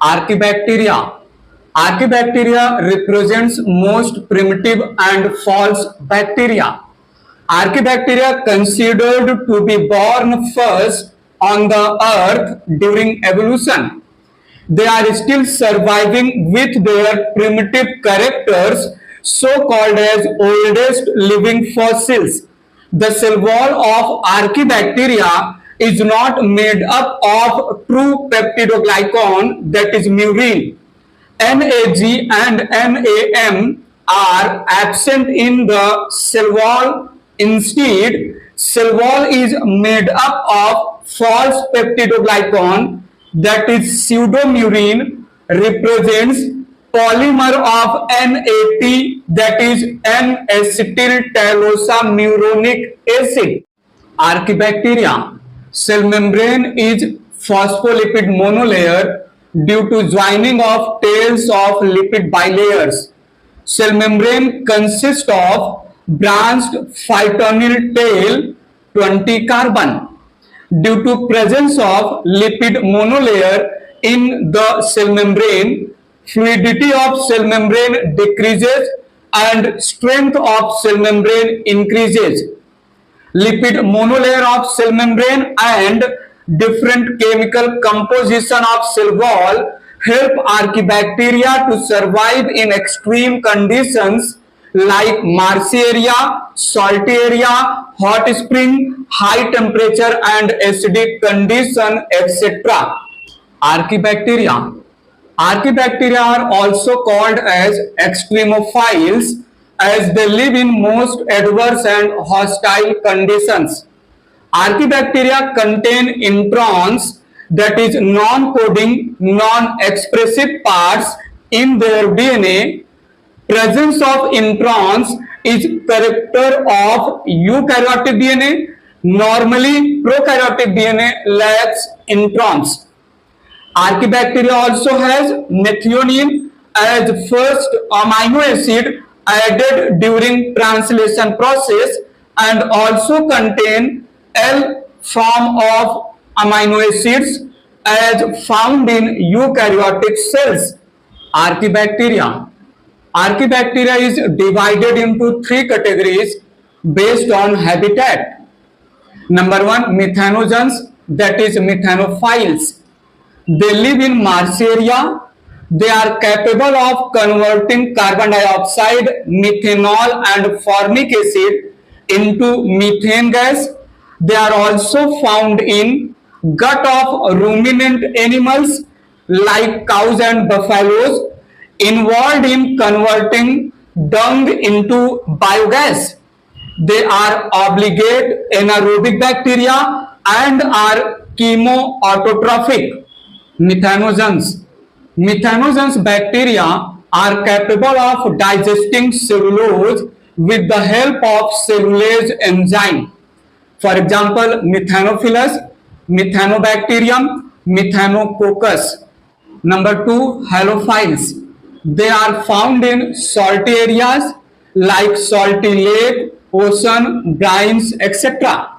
Archaebacteria. Archaebacteria represents most primitive and false bacteria. Archaebacteria considered to be born first on the earth during evolution. They are still surviving with their primitive characters, so called as oldest living fossils. The cell wall of Archaebacteria is not made up of true peptidoglycan, that is murein. NAG and NAM are absent in the cell wall. Instead, cell wall is made up of false peptidoglycan, that is pseudomurein, represents polymer of NAT, that is N-acetyl-talosamuronic acid. Archaebacteria. Cell membrane is phospholipid monolayer due to joining of tails of lipid bilayers. Cell membrane consists of branched phytonyl tail 20 carbon. Due to presence of lipid monolayer in the cell membrane, fluidity of cell membrane decreases and strength of cell membrane increases. Lipid monolayer of cell membrane and different chemical composition of cell wall help Archaebacteria to survive in extreme conditions like marshy area, salty area, hot spring, high temperature and acidic condition, etc. Archaebacteria. Archaebacteria are also called as extremophiles as they live in most adverse and hostile conditions. Archaebacteria contain introns, that is non-coding, non-expressive parts in their DNA. Presence of introns is character of eukaryotic DNA. Normally, prokaryotic DNA lacks introns. Archaebacteria also has methionine as first amino acid added during translation process and also contain L form of amino acids as found in eukaryotic cells. Archaebacteria. Archaebacteria is divided into three categories based on habitat. Number one, methanogens, that is methanophiles. They live in marshy area. They are capable of converting carbon dioxide, methanol and formic acid into methane gas. They are also found in gut of ruminant animals like cows and buffaloes, involved in converting dung into biogas. They are obligate anaerobic bacteria and are chemoautotrophic. Methanogens. Methanogens bacteria are capable of digesting cellulose with the help of cellulase enzyme. For example, Methanophilus, Methanobacterium, Methanococcus. Number two, halophiles. They are found in salty areas like salty lake, ocean, brines, etc.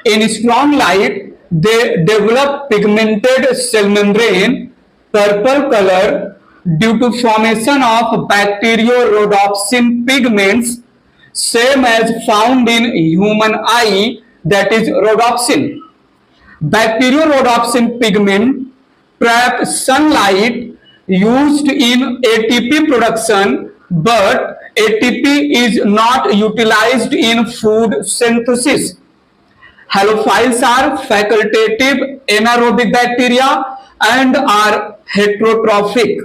In strong light, they develop pigmented cell membrane, purple color due to formation of bacteriorhodopsin pigments, same as found in human eye, that is rhodopsin. Bacteriorhodopsin pigment trap sunlight used in ATP production, but ATP is not utilized in food synthesis. Halophiles are facultative anaerobic bacteria and are heterotrophic.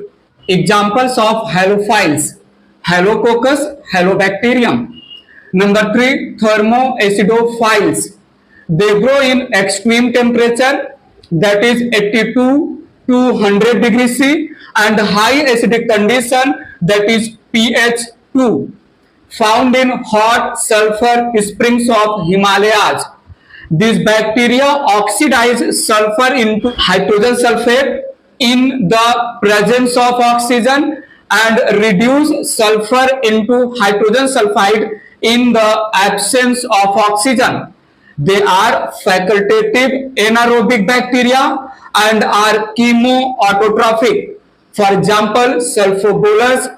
Examples of halophiles: Halococcus, Halobacterium. Number three, thermoacidophiles. They grow in extreme temperature, that is 82 to 100 degrees C, and high acidic condition, that is pH 2, found in hot sulfur springs of Himalayas. These bacteria oxidize sulfur into hydrogen sulfate in the presence of oxygen and reduce sulfur into hydrogen sulfide in the absence of oxygen. They are facultative anaerobic bacteria and are chemoautotrophic. For example, sulfobolus,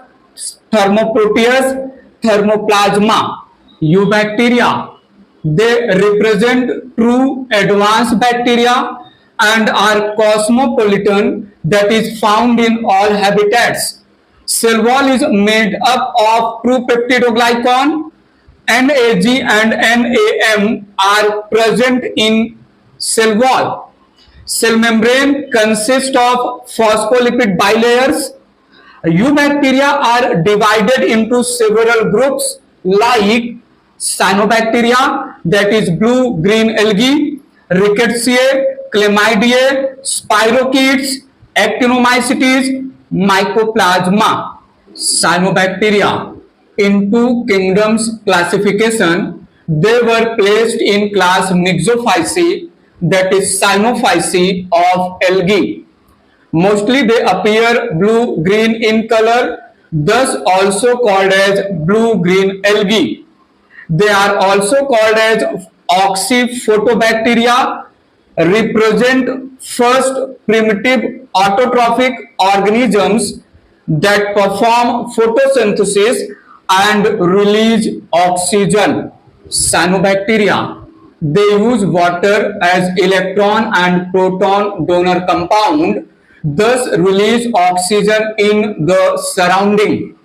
thermoproteus, thermoplasma, eubacteria. They represent true advanced bacteria and are cosmopolitan, that is found in all habitats. Cell wall is made up of true peptidoglycan. NAG and NAM are present in cell wall. Cell membrane consists of phospholipid bilayers. Eubacteria are divided into several groups like cyanobacteria, that is blue-green algae, Rickettsia, Chlamydia, spirochetes, actinomycetes, mycoplasma. Cyanobacteria. In two kingdoms classification, they were placed in class Mixophyceae, that is Cyanophyceae of algae. Mostly they appear blue-green in color, thus also called as blue-green algae. They are also called as oxyphotobacteria, represent first primitive autotrophic organisms that perform photosynthesis and release oxygen. Cyanobacteria. They use water as electron and proton donor compound, thus release oxygen in the surrounding.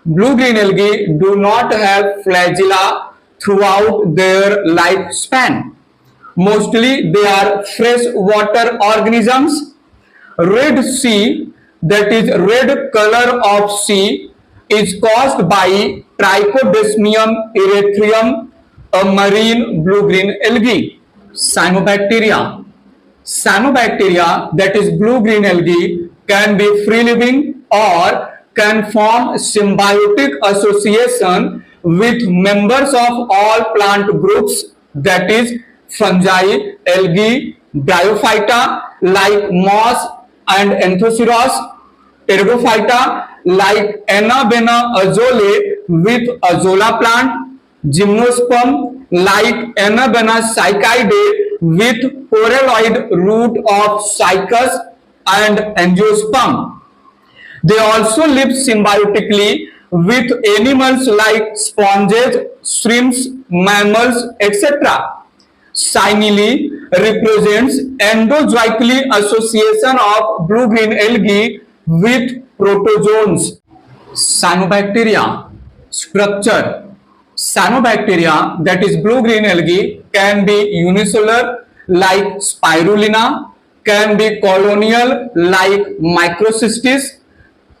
Blue-green algae do not have flagella throughout their lifespan. Mostly they are freshwater organisms. Red sea, that is red color of sea, is caused by Trichodesmium erythraeum, a marine blue-green algae. Cyanobacteria. Cyanobacteria, that is blue-green algae, can be free-living or can form symbiotic association with members of all plant groups, that is fungi, algae, bryophyta like moss and anthoceros, pteridophyta like Anabaena azole with azolla plant, gymnosperm like Anabaena cycadae with poraloid root of cycas and angiosperm. They also live symbiotically with animals like sponges, shrimps, mammals, etc. Cyanily represents endozoically association of blue-green algae with protozoans. Cyanobacteria. Structure. Cyanobacteria, that is blue-green algae, can be unicellular like spirulina, can be colonial like microcystis,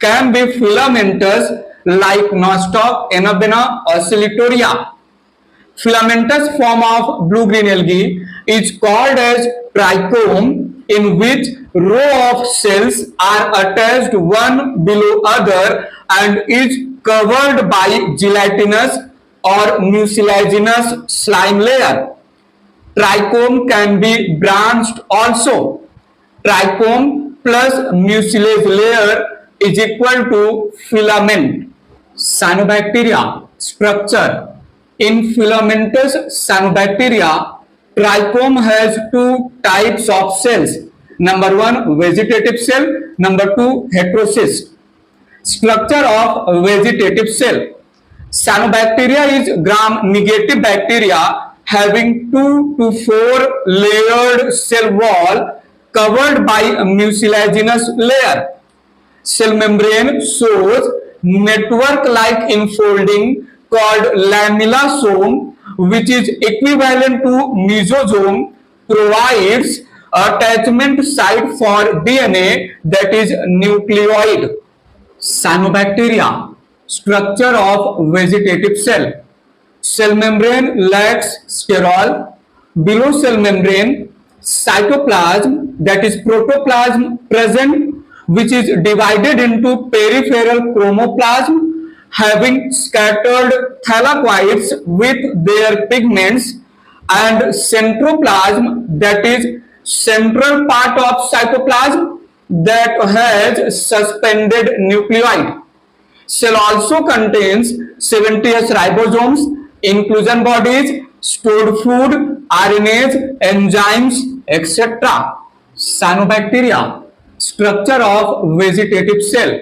can be filamentous like Nostoc, Anabaena oscillatoria. Filamentous form of blue-green algae is called as trichome, in which row of cells are attached one below other and is covered by gelatinous or mucilaginous slime layer. Trichome can be branched also. Trichome plus mucilage layer is equal to filament. Cyanobacteria. Structure. In filamentous cyanobacteria, trichome has two types of cells. Number one, vegetative cell. Number two, heterocyst. Structure of vegetative cell. Cyanobacteria is gram-negative bacteria having 2 to 4 layered cell wall covered by a mucilaginous layer. Cell membrane shows network-like enfolding called lamellosome, which is equivalent to mesosome, provides attachment site for DNA, that is nucleoid. Cyanobacteria. Structure of vegetative cell. Cell membrane lacks sterol. Below cell membrane, cytoplasm, that is protoplasm present, which is divided into peripheral chromoplasm having scattered thylakoids with their pigments, and centroplasm, that is central part of cytoplasm that has suspended nucleoid. Cell also contains 70S ribosomes, inclusion bodies, stored food, RNAs, enzymes, etc. Cyanobacteria, structure of vegetative cell.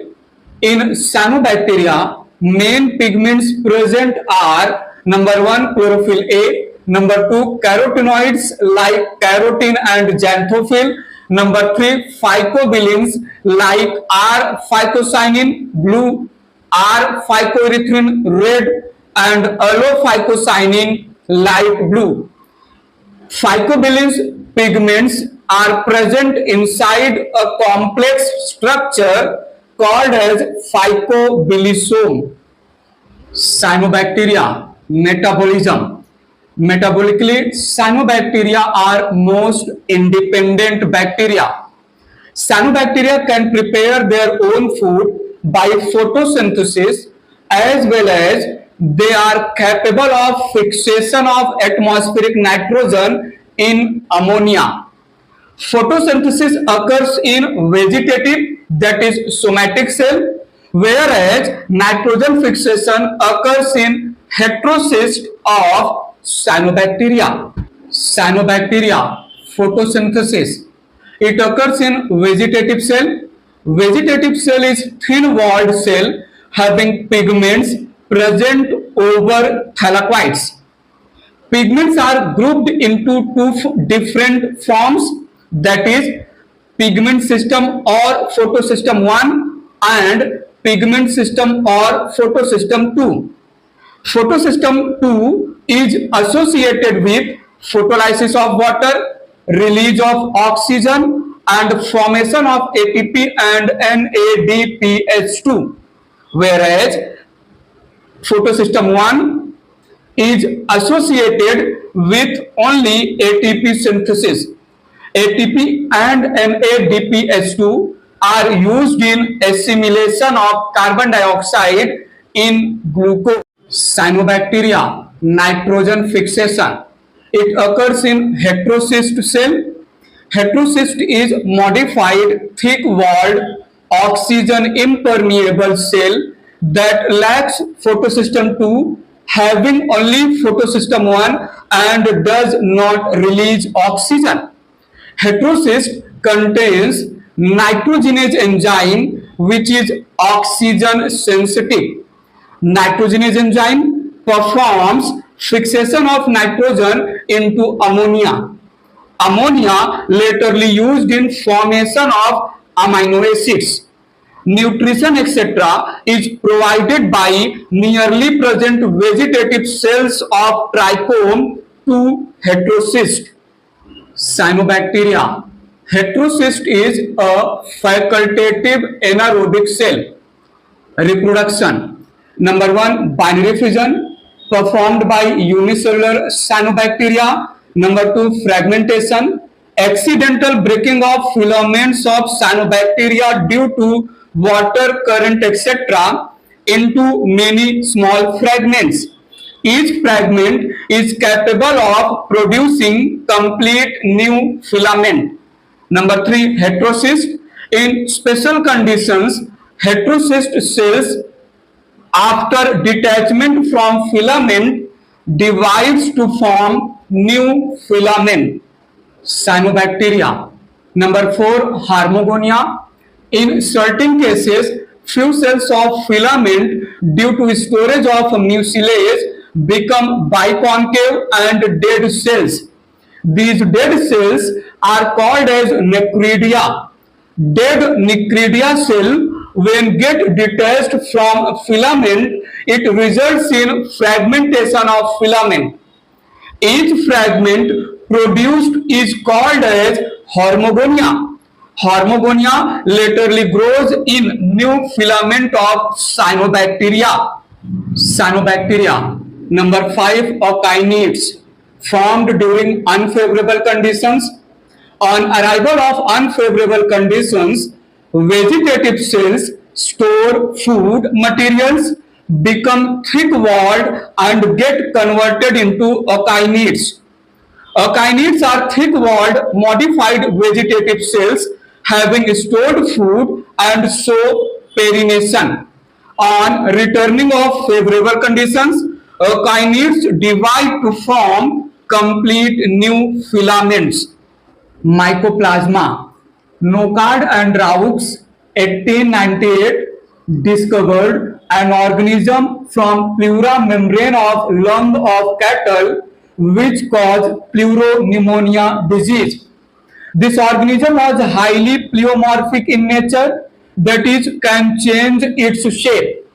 In cyanobacteria, main pigments present are number one, chlorophyll A, number two, carotenoids like carotene and xanthophyll, number three, phycobilins like R-phycocyanin blue, R-phycoerythrin red, and allophycocyanin light blue. Phycobilins pigments are present inside a complex structure called as phycobilisome. Cyanobacteria, metabolism. Metabolically, cyanobacteria are most independent bacteria. Cyanobacteria can prepare their own food by photosynthesis, as well as they are capable of fixation of atmospheric nitrogen in ammonia. Photosynthesis occurs in vegetative, that is somatic cell, whereas nitrogen fixation occurs in heterocyst of cyanobacteria. Cyanobacteria, photosynthesis. It occurs in vegetative cell. Vegetative cell is thin-walled cell having pigments present over thylakoids. Pigments are grouped into two different forms, that is pigment system or photosystem 1 and pigment system or photosystem 2. Photosystem 2 is associated with photolysis of water, release of oxygen, and formation of ATP and NADPH2, whereas photosystem 1 is associated with only ATP synthesis. ATP and NADPH2 are used in assimilation of carbon dioxide in glucose. Cyanobacteria, nitrogen fixation. It occurs in heterocyst cell. Heterocyst is modified thick-walled oxygen impermeable cell that lacks photosystem 2, having only photosystem 1 and does not release oxygen. Heterocyst contains nitrogenase enzyme which is oxygen sensitive. Nitrogenase enzyme performs fixation of nitrogen into ammonia. Ammonia laterly used in formation of amino acids. Nutrition etc. is provided by nearly present vegetative cells of trichome to heterocyst. Cyanobacteria. Heterocyst is a facultative anaerobic cell. Reproduction. Number one, binary fission performed by unicellular cyanobacteria. Number two, fragmentation, accidental breaking of filaments of cyanobacteria due to water current etc. into many small fragments. Each fragment is capable of producing complete new filament. Number three, heterocyst. In special conditions, heterocyst cells after detachment from filament divides to form new filament. Cyanobacteria. Number four, Harmogonia. In certain cases, few cells of filament due to storage of mucilage become biconcave and dead cells. These dead cells are called as necridia. Dead necridia cell, when get detached from filament, it results in fragmentation of filament. Each fragment produced is called as hormogonia. Hormogonia laterally grows in new filament of cyanobacteria. Cyanobacteria. Number five, octinids formed during unfavorable conditions. On arrival of unfavorable conditions, vegetative cells store food materials, become thick-walled and get converted into octinids. Octinids are thick-walled modified vegetative cells having stored food and show perennation. On returning of favorable conditions, Kinetics divide to form complete new filaments. Mycoplasma. Nocard and Raux, 1898, discovered an organism from pleura membrane of lung of cattle which cause pleuropneumonia disease. This organism was highly pleomorphic in nature, that is, can change its shape.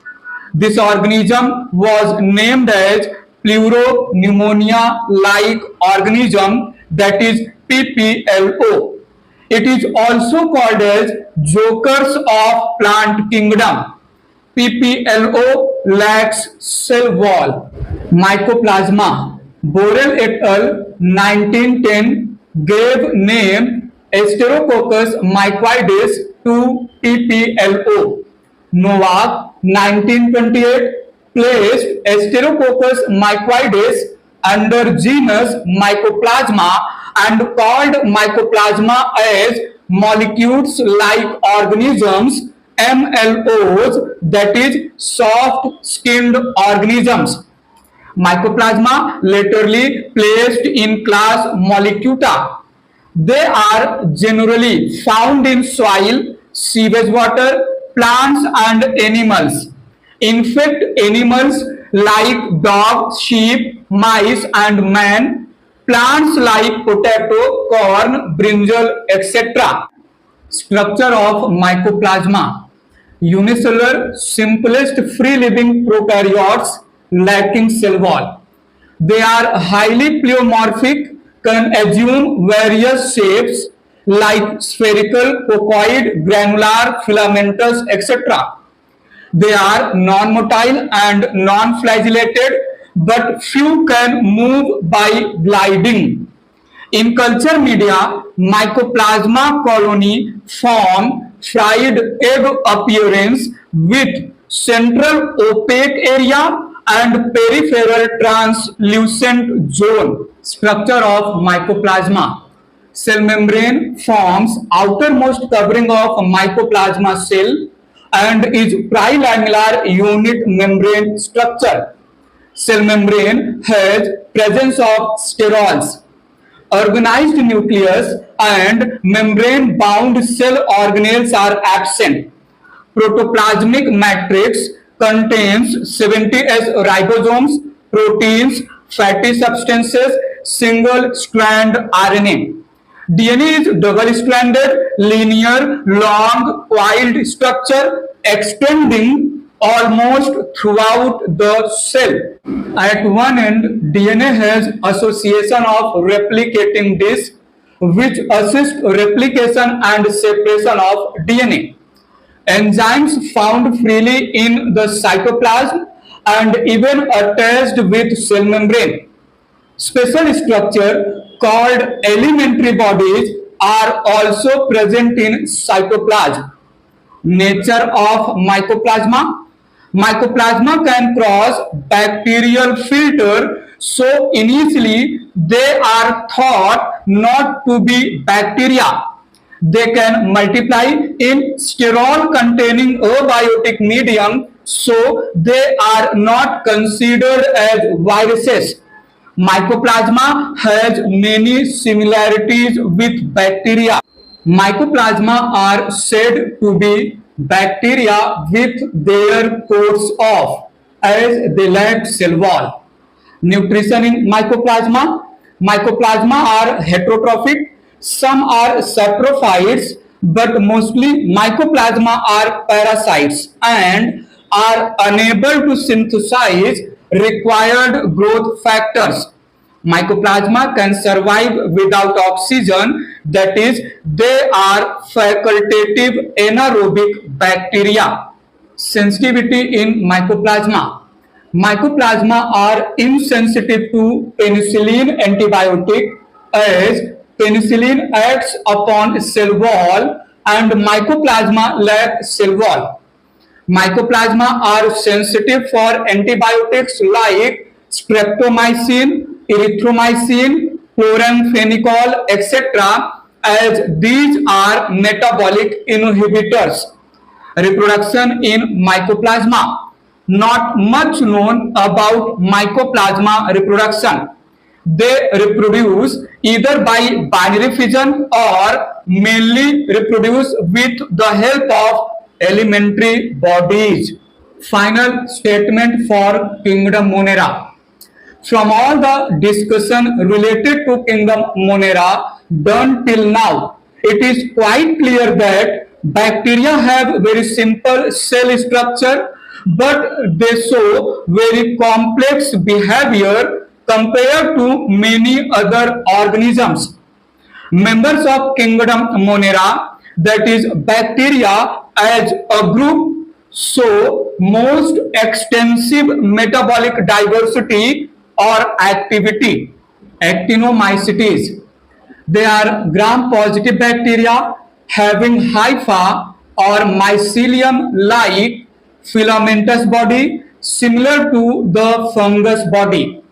This organism was named as pleuropneumonia-like organism, that is PPLO. It is also called as jokers of plant kingdom. PPLO lacks cell wall. Mycoplasma. Borel et al. 1910 gave name Asterococcus mycoides to PPLO. Novak 1928 placed Asterococcus mycoides under genus Mycoplasma and called Mycoplasma as molecules-like organisms, MLOs, that is soft-skinned organisms. Mycoplasma laterally placed in class Molecuta. They are generally found in soil, sewage water, plants and animals. Infect animals like dog, sheep, mice and man. Plants like potato, corn, brinjal, etc. Structure of Mycoplasma. Unicellular, simplest free-living prokaryotes lacking cell wall. They are highly pleomorphic, can assume various shapes like spherical, coccoid, granular, filamentous, etc. They are non-motile and non-flagellated, but few can move by gliding. In culture media, Mycoplasma colony form fried egg appearance with central opaque area and peripheral translucent zone. Structure of Mycoplasma. Cell membrane forms outermost covering of Mycoplasma cell and is trilamellar unit membrane structure. Cell membrane has presence of sterols, organized nucleus and membrane bound cell organelles are absent. Protoplasmic matrix contains 70S ribosomes, proteins, fatty substances, single strand RNA. DNA is double-stranded, linear, long, coiled structure extending almost throughout the cell. At one end, DNA has association of replicating disc which assist replication and separation of DNA. Enzymes found freely in the cytoplasm and even attached with cell membrane. Special structure called elementary bodies are also present in cytoplasm. Nature of Mycoplasma. Mycoplasma can cross bacterial filter, so initially they are thought not to be bacteria. They can multiply in sterol containing abiotic medium, so they are not considered as viruses. Mycoplasma has many similarities with bacteria. Mycoplasma are said to be bacteria with their coats off as they lack cell wall. Nutrition in Mycoplasma. Mycoplasma are heterotrophic. Some are saprophytes, but mostly Mycoplasma are parasites and are unable to synthesize required growth factors. Mycoplasma can survive without oxygen, that is, they are facultative anaerobic bacteria. Sensitivity in Mycoplasma. Mycoplasma are insensitive to penicillin antibiotic as penicillin acts upon cell wall and Mycoplasma lack cell wall. Mycoplasma are sensitive for antibiotics like streptomycin, erythromycin, chloramphenicol, etc. as these are metabolic inhibitors. Reproduction in Mycoplasma. not much known about Mycoplasma reproduction. They reproduce either by binary fission or mainly reproduce with the help of elementary bodies. Final statement for Kingdom Monera. From all the discussion related to Kingdom Monera done till now, it is quite clear that bacteria have very simple cell structure, but they show very complex behavior compared to many other organisms. Members of Kingdom Monera, that is bacteria as a group, show most extensive metabolic diversity or activity. Actinomycetes. They are gram-positive bacteria having hypha or mycelium-like filamentous body similar to the fungus body.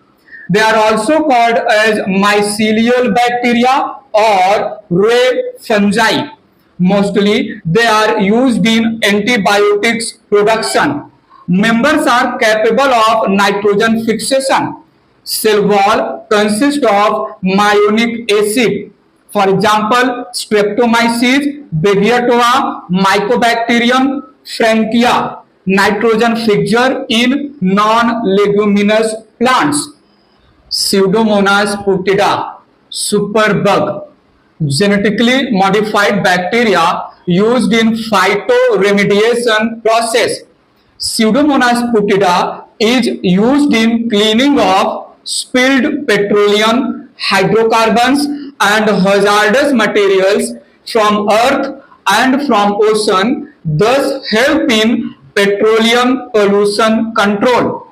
They are also called as mycelial bacteria or ray fungi. Mostly, they are used in antibiotics production. Members are capable of nitrogen fixation. Cell wall consists of maionic acid. For example, Streptomyces, Beggiatoa, Mycobacterium, Frankia, nitrogen fixture in non-leguminous plants. Pseudomonas putida, superbug, genetically modified bacteria used in phytoremediation process. Pseudomonas putida is used in cleaning of spilled petroleum, hydrocarbons and hazardous materials from earth and from ocean, thus help in petroleum pollution control.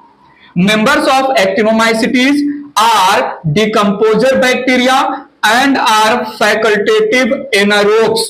Members of actinomycetes are decomposer bacteria and are facultative anaerobes.